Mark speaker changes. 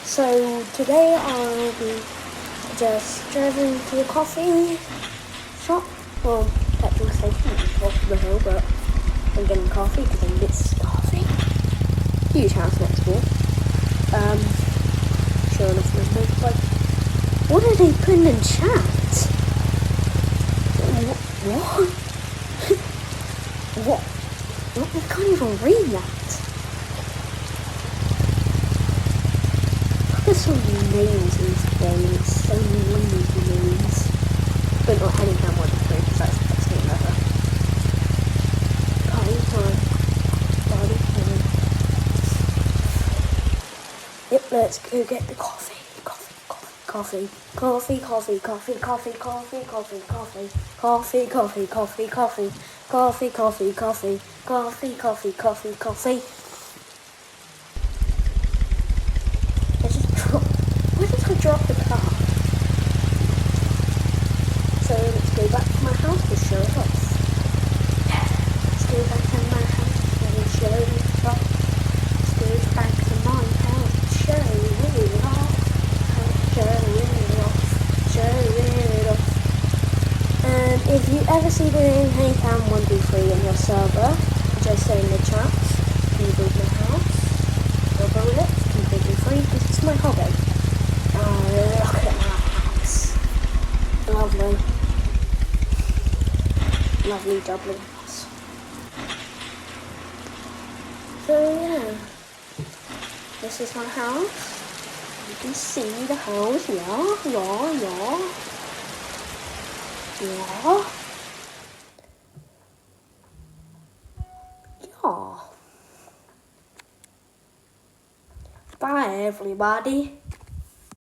Speaker 1: So today I'll be just driving to the coffee shop, well, petrol station at the top of the hill, but I'm getting coffee because I'm a bit starving. Huge house next door. Showing off my motorbike. What are they putting in chat? What? What? I can't even read that. There's so many names in this game, it's so many names. But not Helican 1 and 3, because that's getting better. Party time. Yep, let's go get the coffee. Coffee. Where did I drop the car? So let's go back to my house to show it off. Let's go back to my house and show it off. Let's go back to my house and show it off. And if you ever see the name HeyCam123 in your server, just say in the chat, can you build my house? I'll build it completely free because it's my hobby. Look at my house. Lovely. Lovely jubbly house. So yeah, this is my house. You can see the house, yeah. Bye everybody.